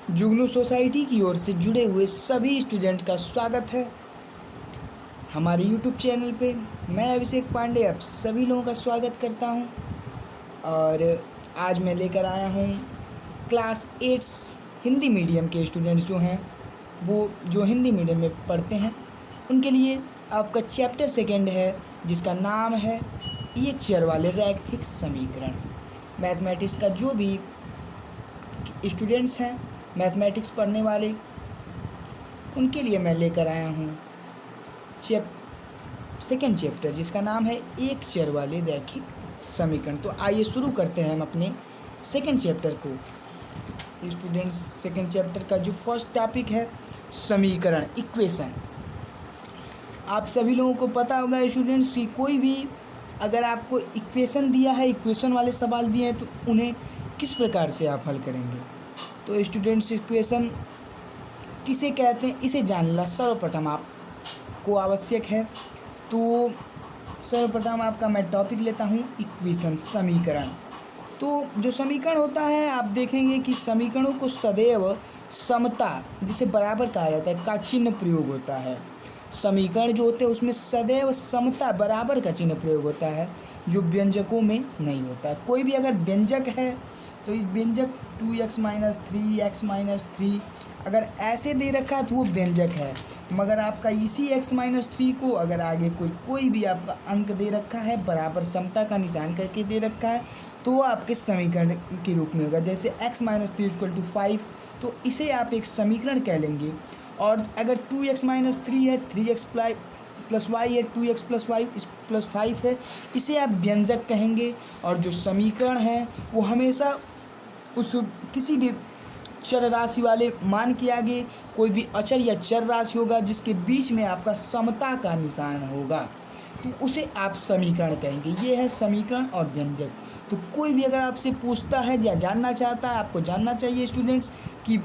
जुगनू society की ओर से जुड़े हुए सभी स्टूडेंट का स्वागत है हमारे यूट्यूब चैनल पे। मैं अभिषेक पांडे आप सभी लोगों का स्वागत करता हूं और आज मैं लेकर आया हूं क्लास 8 हिंदी मीडियम के स्टूडेंट्स जो हैं वो जो हिंदी मीडियम में पढ़ते हैं उनके लिए आपका चैप्टर सेकंड है जिसका नाम है एक चर वाले रैखिक समीकरण। मैथमेटिक्स का जो भी स्टूडेंट्स हैं मैथमेटिक्स पढ़ने वाले उनके लिए मैं लेकर आया हूँ सेकंड चैप्टर जिसका नाम है एक चर वाले रैखिक समीकरण। तो आइए शुरू करते हैं हम अपने सेकंड चैप्टर को। स्टूडेंट्स सेकंड चैप्टर का जो फर्स्ट टॉपिक है समीकरण इक्वेशन। आप सभी लोगों को पता होगा स्टूडेंट्स कि कोई भी अगर आपको इक्वेशन दिया है, इक्वेशन वाले सवाल दिए हैं तो उन्हें किस प्रकार से आप हल करेंगे। तो स्टूडेंट्स इक्वेशन किसे कहते हैं इसे जानना सर्वप्रथम आपको आवश्यक है। तो सर्वप्रथम आपका मैं टॉपिक लेता हूँ इक्वेशन समीकरण। तो जो समीकरण होता है आप देखेंगे कि समीकरणों को सदैव समता जिसे बराबर कहा जाता है का चिन्ह प्रयोग होता है। समीकरण जो होते हैं उसमें सदैव समता बराबर का चिन्ह प्रयोग होता है जो व्यंजकों में नहीं होता है। कोई भी अगर व्यंजक है तो ये व्यंजक 2x - 3x - 3 अगर ऐसे दे रखा है तो वो व्यंजक है, मगर आपका इसी x - 3 को अगर आगे कोई भी आपका अंक दे रखा है बराबर समता का निशान करके दे रखा है तो वो आपके समीकरण के रूप में होगा। जैसे x - 3 = 5 तो इसे आप एक समीकरण कह लेंगे। और अगर 2x - 3 है 3x + y है 2x + y + 5 है इसे आप व्यंजक कहेंगे। और जो समीकरण है वो हमेशा उस किसी भी चर राशि वाले मान के आगे कोई भी अचर या चर राशि होगा जिसके बीच में आपका समता का निशान होगा तो उसे आप समीकरण कहेंगे। ये है समीकरण और व्यंजक। तो कोई भी अगर आपसे पूछता है या जानना चाहता है आपको जानना चाहिए स्टूडेंट्स कि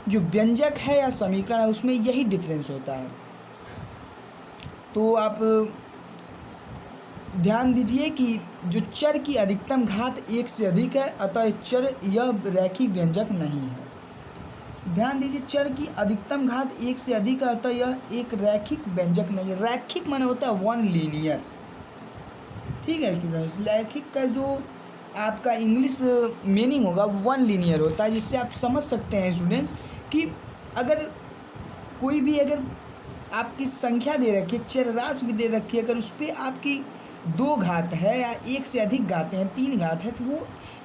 जो व्यंजक है या समीकरण है उसमें यही डिफरेंस होता है। तो आप ध्यान दीजिए कि जो चर की अधिकतम घात 1 से अधिक है अतः चर यह रैखिक व्यंजक नहीं है। ध्यान दीजिए चर की अधिकतम घात 1 से अधिक है अतः यह एक रैखिक व्यंजक नहीं है। रैखिक माने होता है वन लीनियर। ठीक है स्टूडेंट्स, रैखिक का जो आपका इंग्लिश मीनिंग होगा वन लीनियर होता है, जिससे आप समझ सकते हैं स्टूडेंट्स कि अगर कोई भी अगर आपकी संख्या दे रखी है चर राशि भी दे रखी है अगर उस पर आपकी 2 घात है या 1 से अधिक घातें हैं 3 घात है तो वो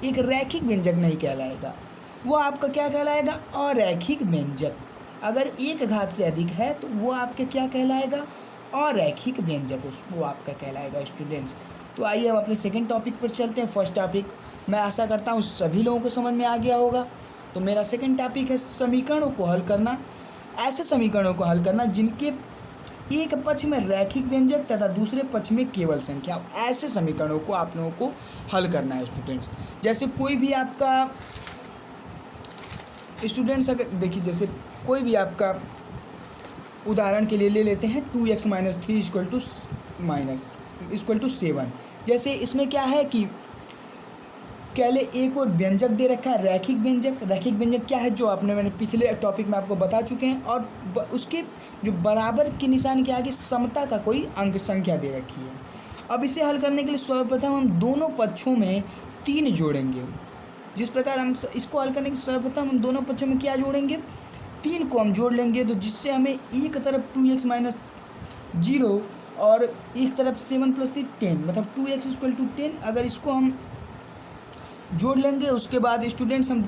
एक रैखिक व्यंजक नहीं कहलाएगा, वो आपका क्या कहलाएगा अरैखिक व्यंजक। अगर 1 घात से अधिक है तो वो आपके क्या कहलाएगा अरैखिक व्यंजक वो आपका कहलाएगा स्टूडेंट्स। तो आइए अब अपने सेकंड टॉपिक पर चलते हैं। फर्स्ट टॉपिक मैं आशा करता हूँ सभी लोगों को समझ में आ गया होगा। तो मेरा सेकंड टॉपिक है समीकरणों को हल करना। ऐसे समीकरणों को हल करना जिनके एक पक्ष में रैखिक व्यंजक तथा दूसरे पक्ष में केवल संख्या, ऐसे समीकरणों को आप लोगों को हल करना है स्टूडेंट्स। जैसे कोई भी आपका स्टूडेंट्स अगर देखिए जैसे कोई भी आपका उदाहरण के लिए ले लेते हैं 2x - 3 = -7। जैसे इसमें क्या है कि पहले एक और व्यंजक दे रखा है रैखिक व्यंजक। रैखिक व्यंजक क्या है जो मैंने पिछले टॉपिक में आपको बता चुके हैं। और उसके जो बराबर के निशान के आगे समता का कोई अंक संख्या दे रखी है। अब इसे हल करने के लिए सर्वप्रथम हम दोनों पक्षों में 3 जोड़ेंगे। जिस प्रकार हम इसको हल करने के सर्वप्रथम हम दोनों पक्षों में क्या जोड़ेंगे 3 को हम जोड़ लेंगे। तो जिससे हमें एक तरफ 2x - 0 और एक तरफ 7 + 3 10 मतलब 2x = 10 अगर इसको हम जोड़ लेंगे उसके बाद स्टूडेंट्स हम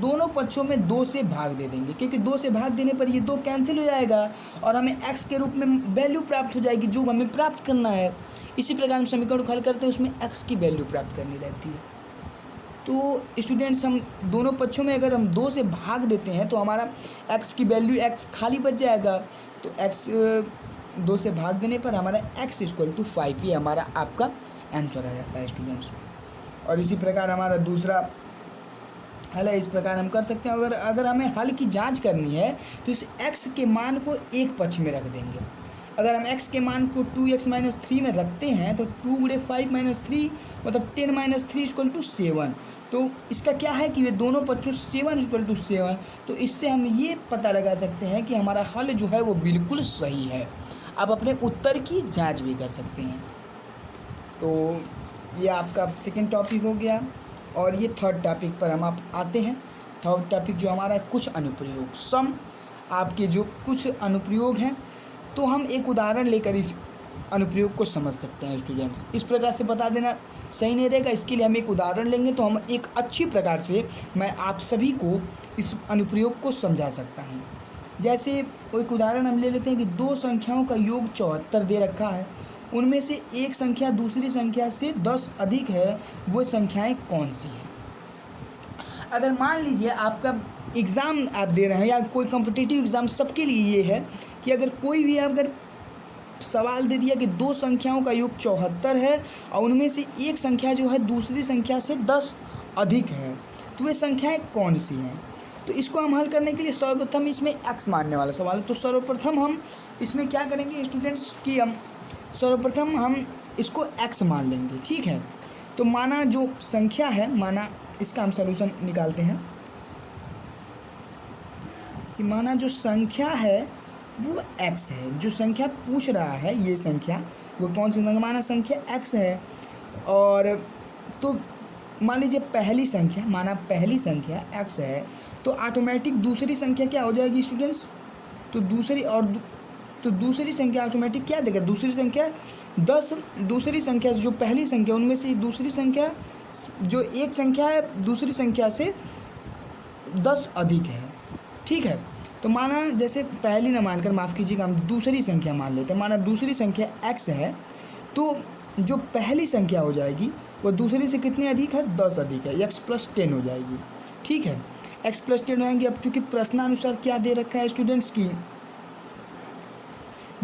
दोनों पक्षों में 2 से भाग दे देंगे क्योंकि 2 से भाग देने पर ये 2 कैंसिल हो जाएगा और हमें x के रूप में वैल्यू प्राप्त हो जाएगी जो हमें प्राप्त करना है। इसी प्रकार हम समीकरण को हल करते हैं उसमें x की वैल्यू प्राप्त करनी रहती है। तो स्टूडेंट्स हम दोनों पक्षों में अगर हम 2 से भाग देते हैं तो हमारा x की वैल्यू x खाली बच जाएगा। तो x 2 से भाग देने पर हमारा x = 5 ये हमारा आपका आंसर आ जाता है स्टूडेंट्स। और इसी प्रकार हमारा दूसरा हल है। इस प्रकार हम कर सकते हैं। अगर हमें हल की जांच करनी है तो इस x के मान को एक पक्ष में रख देंगे। अगर हम x के मान को 2x माइनस 3 में रखते हैं तो 2 गुणे 5 माइनस 3 मतलब 10 माइनस 3 इक्वल टू 7। तो इसका क्या है कि वे दोनों बच्चों 7 इक्वल टू 7, तो इससे हम ये पता लगा सकते हैं कि हमारा हल जो है वो बिल्कुल सही है। आप अपने उत्तर की जांच भी कर सकते हैं। तो ये आपका सेकंड टॉपिक हो गया और ये थर्ड टॉपिक पर हम आप आते हैं। थर्ड टॉपिक जो हमारा कुछ अनुप्रयोग, सम आपके जो कुछ अनुप्रयोग हैं, तो हम एक उदाहरण लेकर इस अनुप्रयोग को समझ सकते हैं स्टूडेंट्स। इस प्रकार से बता देना सही नहीं रहेगा, इसके लिए हम एक उदाहरण लेंगे तो हम एक अच्छी प्रकार से मैं आप सभी को इस अनुप्रयोग को समझा सकता हूँ। जैसे एक उदाहरण हम ले लेते हैं कि दो संख्याओं का योग 74 दे रखा है, उनमें से एक संख्या दूसरी संख्या से 10 अधिक है, वो संख्याएं कौन सी हैं। अगर मान लीजिए आपका एग्ज़ाम आप दे रहे हैं या कोई कॉम्पिटिटिव एग्ज़ाम, सबके लिए ये है कि अगर कोई भी अगर सवाल दे दिया कि दो संख्याओं का योग 74 है और उनमें से एक संख्या जो है दूसरी संख्या से 10 अधिक है, तो वे संख्याएं कौन सी हैं। तो इसको हम हल करने के लिए सर्वप्रथम इसमें x मानने वाला सवाल है। तो सर्वप्रथम हम इसमें क्या करेंगे स्टूडेंट्स कि हम सर्वप्रथम हम इसको x मान लेंगे, ठीक है। तो माना जो संख्या है, माना इसका हम सलूशन निकालते हैं कि माना जो संख्या है वो x है, जो संख्या पूछ रहा है ये संख्या वो कौन सी संख्या, माना संख्या x है। और तो मान लीजिए पहली संख्या, माना पहली संख्या x है, तो ऑटोमेटिक दूसरी संख्या क्या हो जाएगी स्टूडेंट्स, तो दूसरी संख्या ऑटोमेटिक क्या देगा, दूसरी संख्या 10, दूसरी संख्या जो पहली संख्या उनमें से दूसरी संख्या जो एक संख्या है दूसरी संख्या से 10 अधिक है, ठीक है। तो माना जैसे पहली ना मानकर, माफ़ कीजिएगा, हम दूसरी संख्या मान लेते हैं। माना दूसरी संख्या x है, तो जो पहली संख्या हो जाएगी वो दूसरी से कितनी अधिक है, 10 अधिक है, x + 10 हो जाएगी, ठीक है। x + 10 हो जाएंगी। अब चूँकि प्रश्नानुसार क्या दे रखा है स्टूडेंट्स की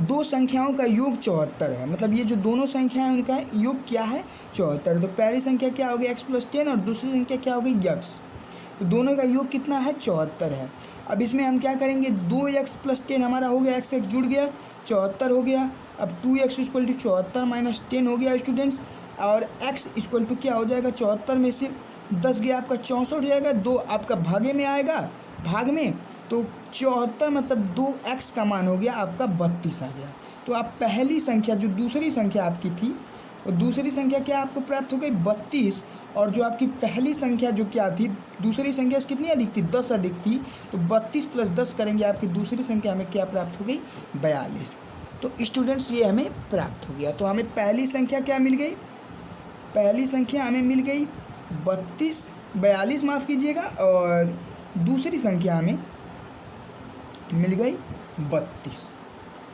दो संख्याओं का योग 74 है, मतलब ये जो दोनों संख्या है उनका योग क्या है, 74। तो पहली संख्या क्या हो गई x + 10 और दूसरी संख्या क्या हो गई x, तो दोनों का योग कितना है, 74 है। अब इसमें हम क्या करेंगे, 2x + 10 हमारा हो गया, x जुड़ गया, 74 हो गया। अब 2x = 74 - 10 हो गया स्टूडेंट्स, और x = क्या हो जाएगा, 74 में से 10 गया आपका 64 हो जाएगा, 2 आपका भागे में आएगा, भाग में, तो 74 मतलब 2x का मान हो गया आपका 32 आ गया। तो आप पहली संख्या जो दूसरी संख्या आपकी थी, और दूसरी संख्या क्या आपको प्राप्त हो गई, 32, और जो आपकी पहली संख्या जो क्या थी, दूसरी संख्या से कितनी अधिक थी, 10 अधिक थी, तो 32 + 10 करेंगे, आपकी दूसरी संख्या हमें क्या प्राप्त हो गई, 42। तो स्टूडेंट्स ये हमें प्राप्त हो गया। तो हमें पहली संख्या क्या मिल गई, पहली संख्या हमें मिल गई 42 माफ़ कीजिएगा, और दूसरी संख्या हमें मिल गई 32।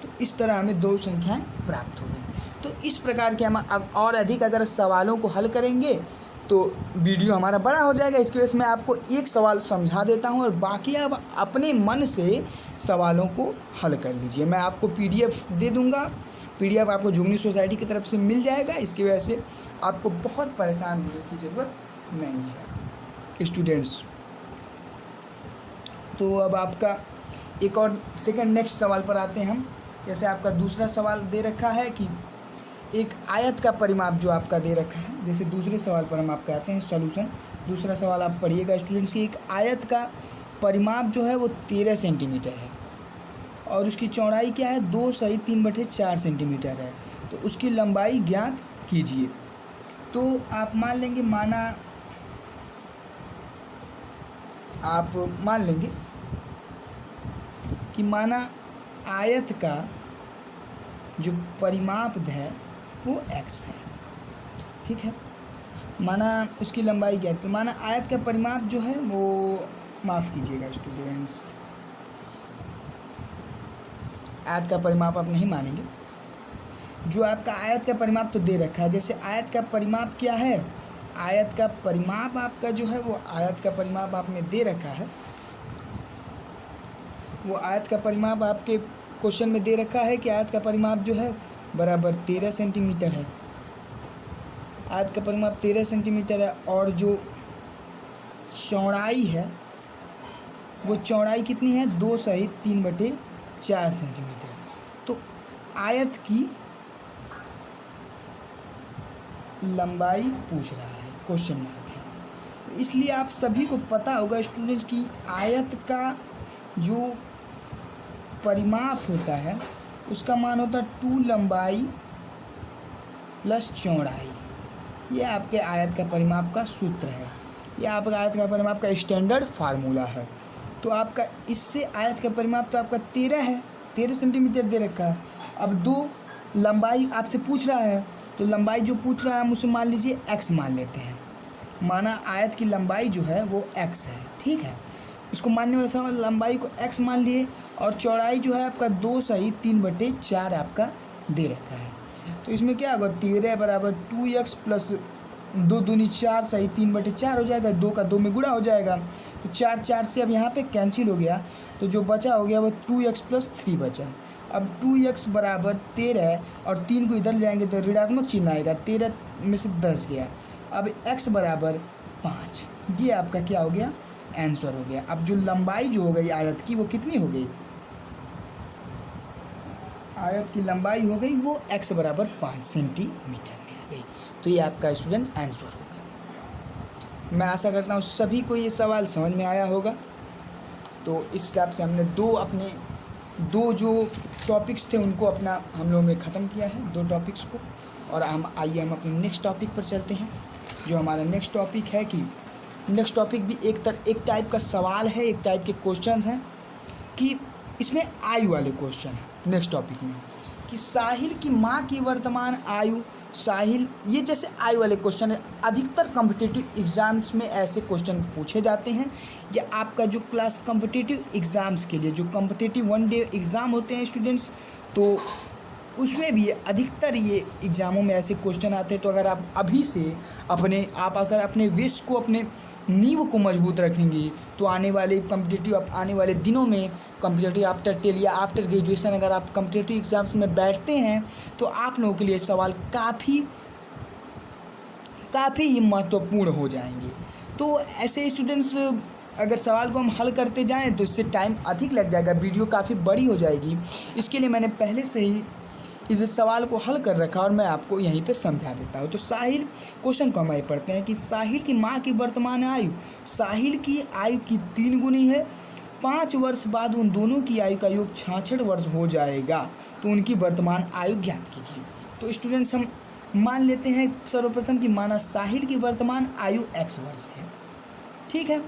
तो इस तरह हमें दो संख्याएं प्राप्त हो गई। तो इस प्रकार के हम और अधिक अगर सवालों को हल करेंगे तो वीडियो हमारा बड़ा हो जाएगा। इसकी वजह से मैं आपको एक सवाल समझा देता हूं और बाकी आप अपने मन से सवालों को हल कर लीजिए। मैं आपको PDF दे दूंगा, PDF आपको जुगनी सोसाइटी की तरफ से मिल जाएगा। इसकी वजह से आपको बहुत परेशान होने की ज़रूरत नहीं है स्टूडेंट्स। तो अब आपका एक और सेकंड नेक्स्ट सवाल पर आते हैं हम। जैसे आपका दूसरा सवाल दे रखा है कि एक आयत का परिमाप जो आपका दे रखा है, जैसे दूसरे सवाल पर हम आपके आते हैं सॉल्यूशन। दूसरा सवाल आप पढ़िएगा स्टूडेंट्स की, एक आयत का परिमाप जो है वो 13 सेंटीमीटर है और उसकी चौड़ाई क्या है, 2 सही 3/4 सेंटीमीटर है। तो उसकी लंबाई ज्ञात कीजिए। तो आप मान लेंगे, आप मान लेंगे कि माना आयत का जो परिमाप है वो x है, ठीक है। माना उसकी लंबाई ज्ञात की, माना आयत का परिमाप जो है वो, माफ़ कीजिएगा स्टूडेंट्स, आयत का परिमाप आप नहीं मानेंगे। जो आपका आयत का परिमाप तो दे रखा है, जैसे आयत का परिमाप क्या है, आयत का परिमाप आपका जो है वो आयत का परिमाप आपने दे रखा है, वो आयत का परिमाप आपके क्वेश्चन में दे रखा है कि आयत का परिमाप जो है बराबर 13 सेंटीमीटर है। आयत का परिमाप 13 सेंटीमीटर है और जो चौड़ाई है वो चौड़ाई कितनी है, 2 सही 3/4 सेंटीमीटर। तो आयत की लंबाई पूछ रहा है, क्वेश्चन मार्क है। इसलिए आप सभी को पता होगा स्टूडेंट्स की आयत का जो परिमाप होता है उसका मान होता है 2 लंबाई प्लस चौड़ाई। ये आपके आयत का परिमाप का सूत्र है, ये आपका आयत का परिमाप का स्टैंडर्ड फार्मूला है। तो आपका इससे आयत का परिमाप तो आपका 13 है, 13 सेंटीमीटर दे रखा है। अब 2 लंबाई आपसे पूछ रहा है, तो लंबाई जो पूछ रहा है हम उसे मान लीजिए x मान लेते हैं। माना आयत की लंबाई जो है वो x है, ठीक है। इसको मानने वाले समय लंबाई को x मान लिए और चौड़ाई जो है आपका 2 सही 3/4 आपका दे रखा है। तो इसमें क्या होगा 13 बराबर 2x प्लस 2 दूनी 4 सही 3/4 हो जाएगा, 2 का 2 में गुणा हो जाएगा। तो 4 4 से अब यहाँ पे कैंसिल हो गया, तो जो बचा हो गया वो 2x प्लस 3 बचा। अब 2x बराबर 13 और 3 को इधर ले जाएंगे तो ऋणात्मक चिन्ह आएगा, 13 में से 10 गया। अब x बराबर 5, ये आपका क्या हो गया आंसर हो गया। अब जो लंबाई जो हो गई आयत की वो कितनी हो गई, आयत की लंबाई हो गई वो x बराबर 5 सेंटीमीटर में आ गई। तो ये आपका स्टूडेंट आंसर हो गया। मैं आशा करता हूँ सभी को ये सवाल समझ में आया होगा। तो इस हिसाब से हमने दो जो टॉपिक्स थे उनको अपना हम लोगों ने ख़त्म किया है, 2 टॉपिक्स को। और हम हम अपने नेक्स्ट टॉपिक पर चलते हैं। जो हमारा नेक्स्ट टॉपिक है कि नेक्स्ट टॉपिक भी एक टाइप का सवाल है, एक टाइप के क्वेश्चंस हैं कि इसमें आयु वाले क्वेश्चन हैं नेक्स्ट टॉपिक में कि साहिल की माँ की वर्तमान आयु। साहिल, ये जैसे आयु वाले क्वेश्चन है, अधिकतर कॉम्पिटिटिव एग्ज़ाम्स में ऐसे क्वेश्चन पूछे जाते हैं। या आपका जो क्लास कॉम्पिटिटिव एग्ज़ाम्स के लिए जो कॉम्पिटिटिव 1 डे एग्ज़ाम होते हैं स्टूडेंट्स, तो उसमें भी अधिकतर ये एग्ज़ामों में ऐसे क्वेश्चन आते हैं। तो अगर आप अभी से अगर अपने विश को, अपने नींव को मजबूत रखेंगी तो आने वाले दिनों में कॉम्पिटिटिव आफ्टर 10 या आफ्टर ग्रेजुएशन अगर आप कॉम्पिटिटिव एग्ज़ाम्स में बैठते हैं तो आप लोगों के लिए सवाल काफ़ी ही महत्वपूर्ण हो जाएंगे। तो ऐसे स्टूडेंट्स अगर सवाल को हम हल करते जाएं तो इससे टाइम अधिक लग जाएगा, वीडियो काफ़ी बड़ी हो जाएगी। इसके लिए मैंने पहले से ही इस सवाल को हल कर रखा और मैं आपको यहीं पे समझा देता हूँ। तो साहिल, क्वेश्चन को हम पढ़ते हैं कि साहिल की माँ की वर्तमान आयु, साहिल की आयु की 3 गुनी है। 5 वर्ष बाद उन दोनों की आयु का योग 66 वर्ष हो जाएगा, तो उनकी वर्तमान आयु ज्ञात कीजिए। तो स्टूडेंट्स हम मान लेते हैं सर्वप्रथम कि माना साहिल की वर्तमान आयु x वर्ष है, ठीक है।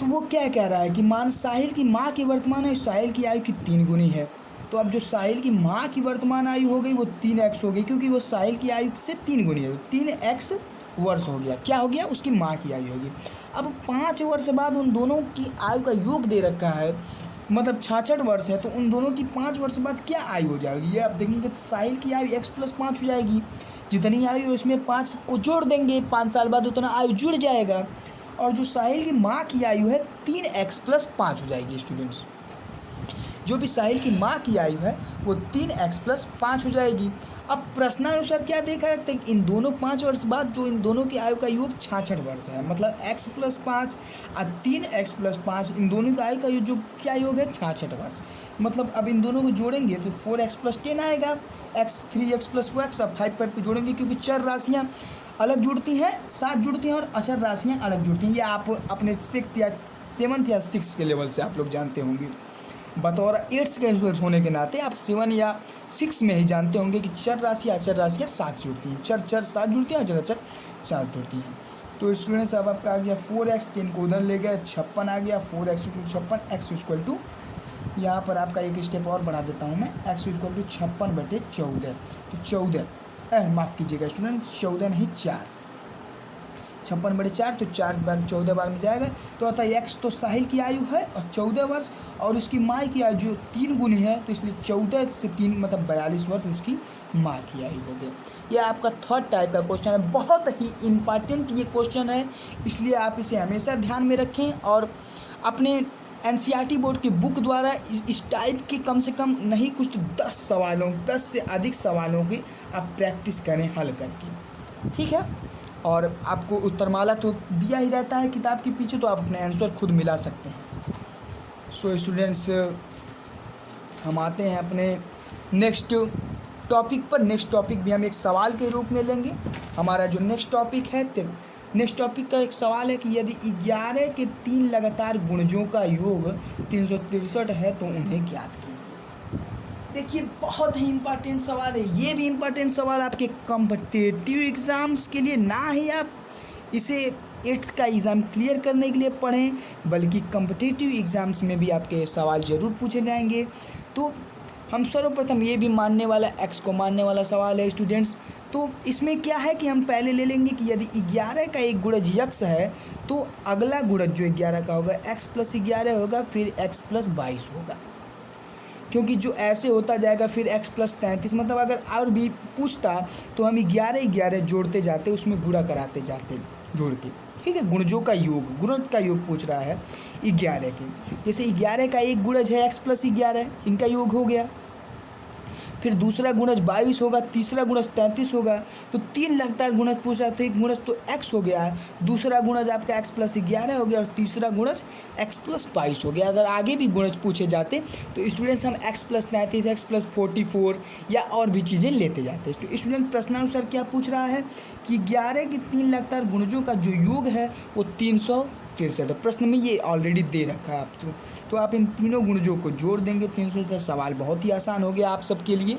तो वो क्या कह रहा है कि मान साहिल की माँ की वर्तमान आयु साहिल की आयु की 3 गुनी है। तो अब जो साहिल की माँ की वर्तमान आयु हो गई वो 3x हो गई, क्योंकि वो साहिल की आयु से 3 गुनी है, 3x वर्ष हो गया। क्या हो गया, उसकी माँ की आयु होगी। अब 5 वर्ष बाद उन दोनों की आयु का योग दे रखा है, मतलब 66 वर्ष है, तो उन दोनों की 5 वर्ष बाद क्या आयु हो जाएगी, ये आप देखेंगे। तो साहिल की आयु x + 5 हो जाएगी, जितनी आयु है उसमें 5 को जोड़ देंगे, 5 साल बाद उतना आयु जुड़ जाएगा। और जो साहिल की माँ की आयु है 3x + 5 हो जाएगी। स्टूडेंट्स, जो भी साहिल की माँ की आयु है वो 3x + 5 हो जाएगी। अब प्रश्नानुसार क्या देखा रखते हैं, इन दोनों 5 वर्ष बाद जो इन दोनों की आयु का योग 66 वर्ष है, मतलब x + 5 और 3x + 5, इन दोनों की आयु का जो क्या योग है 66 वर्ष। मतलब अब इन दोनों को जोड़ेंगे तो 4x + 10 आएगा, x 3x + 4x। अब 5 को जोड़ेंगे क्योंकि चर राशियाँ अलग जुड़ती हैं, 7 जुड़ती हैं और अचर राशियाँ अलग जुड़ती हैं। ये आप अपने 6th या 7th या 6th के लेवल से आप लोग जानते होंगे। बतौर 8th के स्टूडेंट होने के नाते आप 7 या 6 में ही जानते होंगे कि चर राशियाँ अचर राशियाँ 7 जुड़ती हैं, चर 7 जुड़ती हैं, अचर 7 जुड़ती हैं। तो स्टूडेंट्स अब आपका आ गया 4x, 10 को उधर ले गए, 56 आ गया, 4x = 56, x = यहाँ पर आपका एक स्टेप और बढ़ा देता हूँ मैं, x = 56/14। तो 14 माफ़ कीजिएगा स्टूडेंट, 14 नहीं 4, 56/4, तो 4 बार 14 बार में जाएगा। तो अतः x तो साहिल की आयु है और 14 वर्ष, और उसकी माँ की आयु जो 3 गुनी है, तो इसलिए 14 से 3 मतलब 42 वर्ष उसकी माँ की आयु हो गई। यह आपका 3rd टाइप का क्वेश्चन है, बहुत ही इम्पॉर्टेंट ये क्वेश्चन है, इसलिए आप इसे हमेशा ध्यान में रखें और अपने NCERT बोर्ड की बुक द्वारा इस टाइप के कम से कम नहीं कुछ तो 10 से अधिक सवालों की आप प्रैक्टिस करें हल करके, ठीक है। और आपको उत्तरमाला तो दिया ही रहता है किताब के पीछे, तो आप अपने आंसर खुद मिला सकते हैं। सो स्टूडेंट्स, हम आते हैं अपने नेक्स्ट टॉपिक भी हम एक सवाल के रूप में लेंगे। हमारा जो नेक्स्ट टॉपिक का एक सवाल है कि यदि 11 के 3 लगातार गुणजों का योग 363 है तो उन्हें ज्ञात कीजिए। देखिए बहुत ही इम्पोर्टेंट सवाल है, ये भी इम्पोर्टेंट सवाल आपके कॉम्पिटिटिव एग्ज़ाम्स के लिए, ना ही आप इसे 8th का एग्ज़ाम क्लियर करने के लिए पढ़ें, बल्कि कॉम्पिटिटिव एग्ज़ाम्स में भी आपके सवाल ज़रूर पूछे जाएंगे। तो हम सर्वप्रथम ये भी मानने वाला x को मानने वाला सवाल है स्टूडेंट्स। तो इसमें क्या है कि हम पहले ले लेंगे कि यदि 11 का एक गुणज x है तो अगला गुणज जो 11 का होगा x + 11 होगा, फिर x + 22 होगा, क्योंकि जो ऐसे होता जाएगा फिर x + 33। मतलब अगर और भी पूछता तो हम 11 जोड़ते जाते, उसमें गुणा कराते जाते जोड़ के, ठीक है। गुणज का योग पूछ रहा है 11 के। जैसे 11 का एक गुणज है x + 11, इनका योग हो गया। फिर दूसरा गुणज 22 होगा, तीसरा गुणज 33 होगा। तो 3 लगातार गुणज पूछ रहा है, तो एक गुणज तो x हो गया है, दूसरा गुणज आपका x + 11 हो गया, और तीसरा गुणज x + 22 हो गया। अगर आगे भी गुणज पूछे जाते तो स्टूडेंट्स हम x + 33, x + 44 या और भी चीज़ें लेते जाते। तो स्टूडेंट प्रश्नानुसार क्या पूछ रहा है कि 11 के 3 लगातार गुणजों का जो योग है वो 363। प्रश्न में ये ऑलरेडी दे रखा है आपको, तो आप इन तीनों गुणजों को जोड़ देंगे 363। सवाल बहुत ही आसान हो गया आप सबके लिए,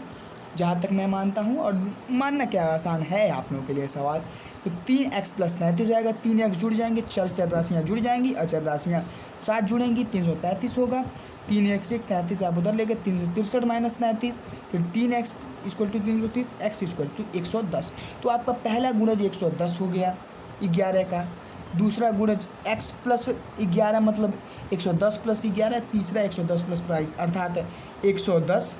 जहाँ तक मैं मानता हूँ, और मानना क्या आसान है आप लोगों के लिए सवाल। तो 3x + 33 जाएगा, 3x जुड़ जाएंगे, चर राशियाँ जुड़ जाएंगी, अचर राशियाँ 7 जुड़ेंगी, 333 होगा। 3x 33 आप उधर लेके 363 - 33, फिर 3x = 330, x = 110। तो आपका पहला गुणज 110 हो गया 11 का, दूसरा गुणज x + 11 मतलब 110 + 11, तीसरा 110 + 22 अर्थात 110,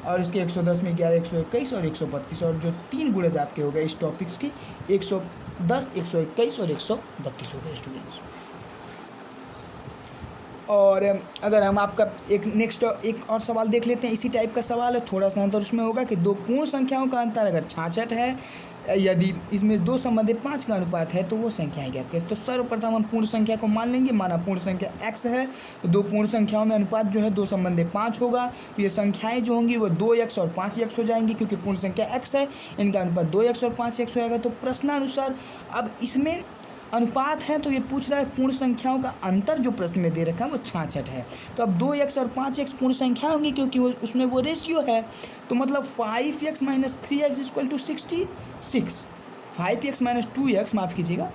और इसके 110 में 11 121 और 132, और जो 3 गुणज आपके हो गए इस टॉपिक्स के 110, 121 और 132 हो गए स्टूडेंट्स। और अगर हम आपका एक और सवाल देख लेते हैं, इसी टाइप का सवाल है, थोड़ा सा अंतर उसमें होगा कि 2 पूर्ण संख्याओं का अंतर अगर 66 है, यदि इसमें 2 संबंधित 5 का अनुपात है तो वो संख्याएं ज्ञात करें। तो सर्वप्रथम हम पूर्ण संख्या को मान लेंगे, माना पूर्ण संख्या x है, तो 2 पूर्ण संख्याओं में अनुपात जो है 2 संबंधित 5 होगा। तो ये संख्याएं जो होंगी वो 2x और 5x हो जाएंगी, क्योंकि पूर्ण संख्या x है, इनका अनुपात 2x और 5x हो जाएगा। तो प्रश्नानुसार अब इसमें अनुपात है, तो ये पूछ रहा है पूर्ण संख्याओं का अंतर जो प्रश्न में दे रखा है वो 66 है। तो अब 2x और 5x पूर्ण संख्या होंगी, क्योंकि उसमें वो रेशियो है। तो मतलब 5x - 3x = 66, 5x - 2x माफ़ कीजिएगा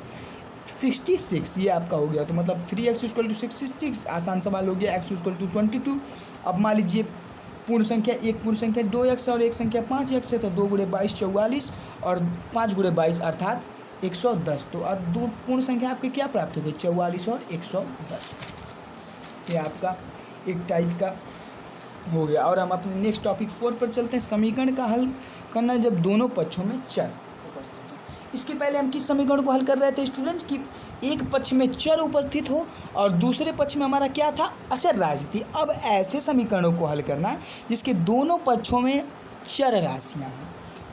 66, ये आपका हो गया। तो मतलब 3x = 66, आसान सवाल हो गया। x = 22। अब मान लीजिए पूर्ण संख्या, एक पूर्ण संख्या 2x और एक संख्या 5x है, तो 2 × 22 = 44 और 5 × 22 अर्थात 110। तो अब 2 पूर्ण संख्या आपके क्या प्राप्त हो गई, 44 और 110। ये आपका एक टाइप का हो गया। और हम अपने नेक्स्ट टॉपिक 4 पर चलते हैं। समीकरण का हल करना जब दोनों पक्षों में चर उपस्थित हो। इसके पहले हम किस समीकरण को हल कर रहे थे स्टूडेंट्स की एक पक्ष में चर उपस्थित हो और दूसरे पक्ष में हमारा क्या था, अचर राशि थी। अब ऐसे समीकरणों को हल करना है जिसके दोनों पक्षों में चर राशियाँ हों।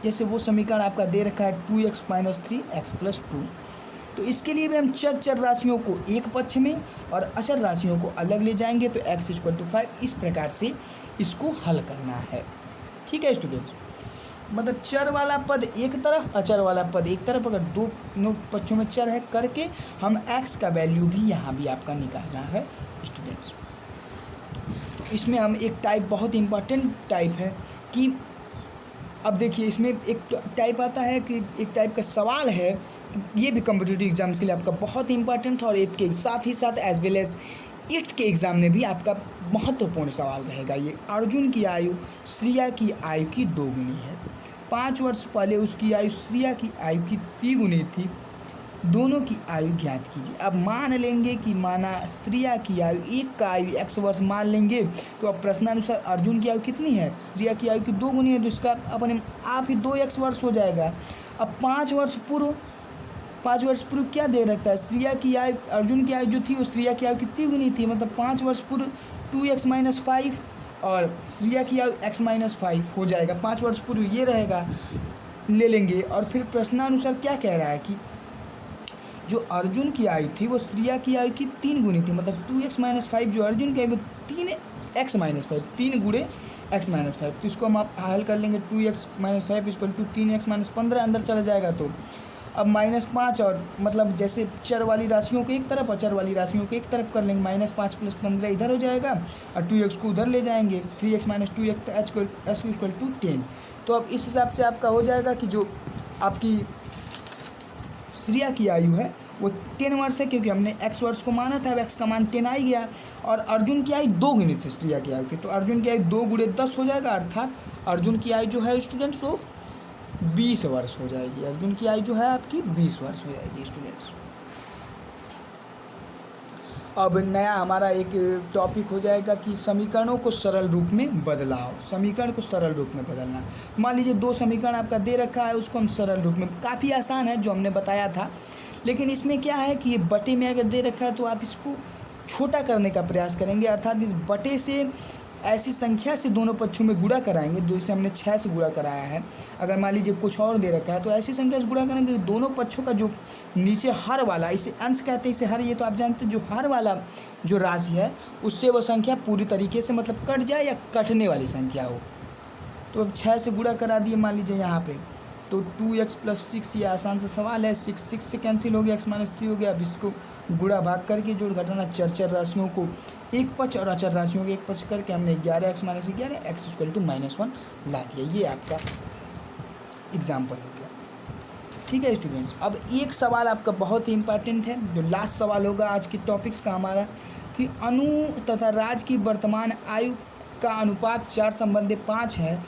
जैसे वो समीकरण आपका दे रखा है 2x - 3x + 2। तो इसके लिए भी हम चर राशियों को एक पक्ष में और अचर राशियों को अलग ले जाएंगे। तो x = 5, इस प्रकार से इसको हल करना है। ठीक है स्टूडेंट्स, मतलब चर वाला पद एक तरफ, अचर वाला पद एक तरफ, अगर दोनों पक्षों में चर है करके हम x का वैल्यू भी यहाँ भी आपका निकालना है स्टूडेंट्स। तो इसमें हम एक टाइप, बहुत इंपॉर्टेंट टाइप है कि अब देखिए इसमें एक टाइप आता है कि एक टाइप का सवाल है, ये भी कॉम्पिटिटिव एग्जाम्स के लिए आपका बहुत ही इंपॉर्टेंट है, और इसके साथ ही साथ एज वेल एज 8th के एग्ज़ाम में भी आपका महत्वपूर्ण सवाल रहेगा। ये अर्जुन की आयु श्रिया की आयु की 2 गुनी है। 5 वर्ष पहले उसकी आयु श्रिया की आयु की 3 गुनी थी। दोनों की आयु ज्ञात कीजिए। अब मान लेंगे कि माना श्रिया की आयु, एक का आयु x वर्ष मान लेंगे, तो अब प्रश्नानुसार अर्जुन की आयु कितनी है, श्रिया की आयु की 2 गुनी है, तो इसका अपने आप ही 2x वर्ष हो जाएगा। अब 5 वर्ष पूर्व क्या दे रखता है, श्रिया की आयु, अर्जुन की आयु जो थी वो श्रिया की आयु की 3 गुनी थी, मतलब 5 वर्ष पूर्व 2x - 5 और श्रिया की आयु x - 5 हो जाएगा। 5 वर्ष पूर्व ये रहेगा, ले लेंगे। और फिर प्रश्नानुसार क्या कह रहा है कि जो अर्जुन की आयु थी वो श्रिया की आयु की 3 गुनी थी, मतलब 2x - 5 जो अर्जुन की आयु 3x - 5, 3 × एक्स माइनस 5। तो इसको हम आप हल कर लेंगे 2x minus 5 equal to 3x minus 15 अंदर चला जाएगा। तो अब -5 और मतलब जैसे चर वाली राशियों को एक तरफ और चर वाली राशियों को एक तरफ कर लेंगे। -5 + 15 इधर हो जाएगा और 2x को उधर ले जाएंगे। 3x minus 2x h equal to 10। तो अब इस हिसाब से आपका हो जाएगा कि जो आपकी श्रेया की आयु है वो 10 वर्ष है, क्योंकि हमने x वर्ष को माना था। अब x का मान 10 आ ही गया और अर्जुन की आयु 2 गुनी थी श्रेया की आयु की। तो अर्जुन की आयु 2 × 10 हो जाएगा, अर्थात अर्जुन की आयु जो है स्टूडेंट्स वो 20 वर्ष हो जाएगी। अर्जुन की आयु जो है आपकी 20 वर्ष हो जाएगी स्टूडेंट्स। अब नया हमारा एक टॉपिक हो जाएगा कि समीकरणों को सरल रूप में बदलाव। समीकरण को सरल रूप में बदलना। मान लीजिए 2 समीकरण आपका दे रखा है, उसको हम सरल रूप में, काफ़ी आसान है जो हमने बताया था, लेकिन इसमें क्या है कि ये बटे में अगर दे रखा है तो आप इसको छोटा करने का प्रयास करेंगे, अर्थात इस बटे से ऐसी संख्या से दोनों पक्षों में गुणा कराएंगे। जैसे हमने 6 से गुणा कराया है, अगर मान लीजिए कुछ और दे रखा है तो ऐसी संख्या से गुणा करेंगे दोनों पक्षों का जो नीचे हर वाला, इसे अंश कहते हैं, इसे हर, ये तो आप जानते हैं, जो हर वाला जो राशि है उससे वो संख्या पूरी तरीके से मतलब कट जाए या कटने वाली संख्या हो। तो अब 6 से गुणा करा दिए मान लीजिए यहाँ पे, तो 2x + 6, ये आसान सा सवाल है। 6 से कैंसिल हो गया, x - 3 हो गया। अब इसको गुणा भाग करके जोड़ घटाना चर राशियों को एक पक्ष और अचर राशियों को एक पक्ष करके हमने 11x - 11 x = -1 ला दिया। ये आपका एग्जाम्पल हो गया। ठीक है स्टूडेंट्स, अब एक सवाल आपका बहुत ही इंपॉर्टेंट है, जो लास्ट सवाल होगा आज के टॉपिक्स का हमारा, कि अनु तथा राज की वर्तमान आयु का अनुपात 4/5 है।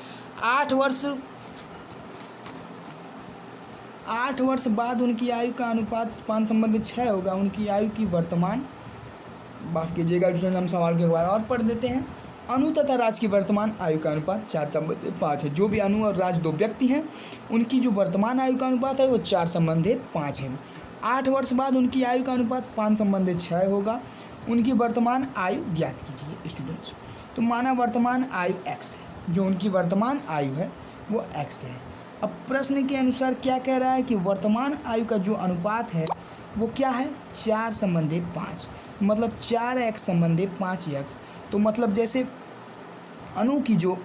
8 वर्ष बाद उनकी आयु का अनुपात 5/6 होगा। उनकी आयु की वर्तमान, माफ़ कीजिएगा स्टूडेंट, हम सवाल को एक बार और पढ़ देते हैं। अनु तथा राज की वर्तमान आयु का अनुपात 4/5 है। जो भी अनु और राज 2 व्यक्ति हैं, उनकी जो वर्तमान आयु का अनुपात है वो 4/5 है। 8 वर्ष बाद उनकी आयु का अनुपात 5/6 होगा। उनकी वर्तमान आयु ज्ञात कीजिए स्टूडेंट्स। तो माना वर्तमान आयु x है, जो उनकी वर्तमान आयु है वो x है। अब प्रश्न के अनुसार क्या कह रहा है कि वर्तमान आयु का जो अनुपात है वो क्या है, 4/5, मतलब 4x/5x। तो मतलब जैसे अनु की जो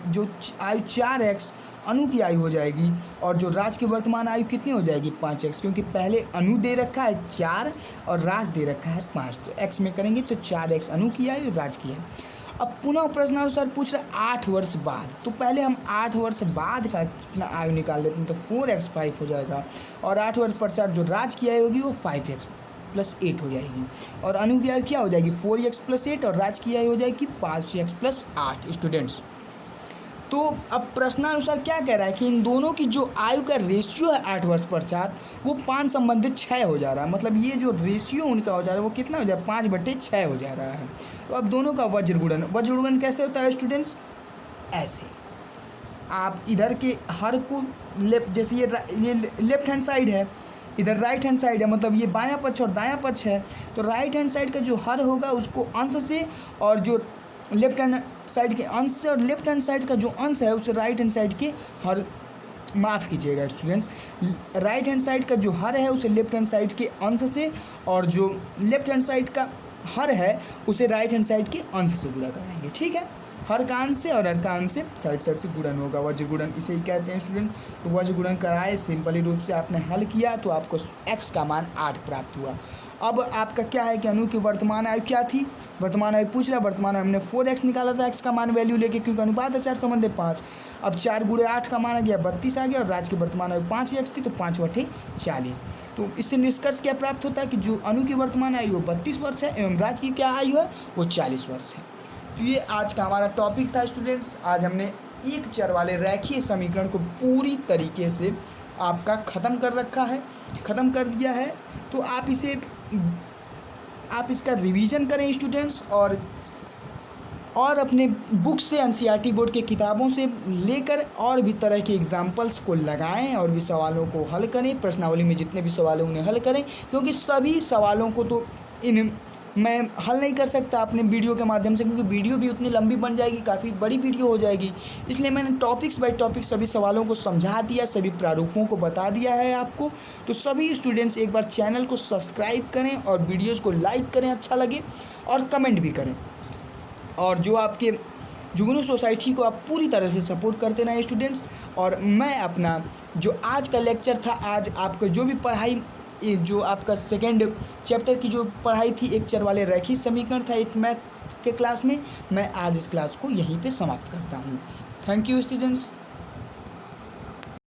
आयु 4x अनु की आयु हो जाएगी, और जो राज की वर्तमान आयु कितनी हो जाएगी, 5x, क्योंकि पहले अनु दे रखा है 4 और राज दे रखा है 5। तो x में करेंगे तो 4x अनु की आयु, राज की है। अब पुनः प्रश्नानुसार पूछ रहा है 8 वर्ष बाद, तो पहले हम 8 वर्ष बाद का कितना आयु निकाल लेते हैं। तो 4x 5 हो जाएगा, और 8 वर्ष पश्चात जो राज की आयु होगी वो 5x + 8 हो जाएगी, और अनु की आयु क्या हो जाएगी, 4x + 8, और राज की आयु हो जाएगी 5x + 8 स्टूडेंट्स। तो अब प्रश्नानुसार क्या कह रहा है कि इन दोनों की जो आयु का रेशियो है 8 वर्ष पश्चात वो 5/6 हो जा रहा है। मतलब ये जो रेशियो उनका हो जा रहा है वो कितना हो जा रहा है, 5/6 हो जा रहा है। तो अब दोनों का वज्रगुणन कैसे होता है स्टूडेंट्स, ऐसे आप इधर के हर को लेफ्ट, जैसे ये लेफ्ट हैंड साइड है, इधर राइट हैंड साइड है, मतलब ये बायां पक्ष और दायां पक्ष है। तो राइट हैंड साइड का जो हर होगा उसको अंश से, और जो लेफ्ट हैंड साइड के अंश से, और लेफ्ट हैंड साइड का जो अंश है उसे राइट हैंड साइड के हर, माफ़ कीजिएगा स्टूडेंट्स, राइट हैंड साइड का जो हर है उसे लेफ्ट हैंड साइड के अंश से, और जो लेफ्ट हैंड साइड का हर है उसे राइट हैंड साइड के अंश से गुणा कराएंगे। ठीक है, हर का अंश से और हर का अंश से साइड से गुणन होगा, वज्रगुणन इसे ही कहते हैं स्टूडेंट। तो वज्रगुणन कराए, सिंपली रूप से आपने हल किया तो आपको x का मान 8 प्राप्त हुआ। अब आपका क्या है कि अनु की वर्तमान आयु क्या थी, वर्तमान आयु पूछ रहा है, वर्तमान आयु हमने 4x निकाला था x का मान वैल्यू लेके, क्योंकि अनुपात है 4/5। अब 4 × 8 का मान आ गया 32 आ गया, और राज की वर्तमान आयु 5x थी, तो 5/40। तो इससे निष्कर्ष क्या प्राप्त होता है कि जो अनु की वर्तमान आयु वो 32 वर्ष है, एवं राज की क्या आयु है वो 40 वर्ष है। तो ये आज का हमारा टॉपिक था स्टूडेंट्स। आज हमने एक चर वाले रेखीय समीकरण को पूरी तरीके से आपका ख़त्म कर रखा है, ख़त्म कर दिया है। तो आप इसका रिवीजन करें स्टूडेंट्स, और अपने बुक से एनसीईआरटी बोर्ड के किताबों से लेकर और भी तरह के एग्जाम्पल्स को लगाएं, और भी सवालों को हल करें। प्रश्नावली में जितने भी सवाल हैं उन्हें हल करें, क्योंकि सभी सवालों को तो मैं हल नहीं कर सकता अपने वीडियो के माध्यम से, क्योंकि वीडियो भी उतनी लंबी बन जाएगी, काफ़ी बड़ी वीडियो हो जाएगी। इसलिए मैंने टॉपिक्स बाय टॉपिक सभी सवालों को समझा दिया, सभी प्रारूपों को बता दिया है आपको। तो सभी स्टूडेंट्स एक बार चैनल को सब्सक्राइब करें और वीडियोज़ को लाइक करें अच्छा लगे, और कमेंट भी करें। और जो आपके जुगनू सोसाइटी को आप पूरी तरह से सपोर्ट करते रहें स्टूडेंट्स। और मैं अपना जो आज का लेक्चर था, आज आपका जो भी पढ़ाई, ये जो आपका सेकेंड चैप्टर की जो पढ़ाई थी, एक चर वाले रैखिक समीकरण था एक मैथ के क्लास में, मैं आज इस क्लास को यहीं पे समाप्त करता हूँ। Thank you students.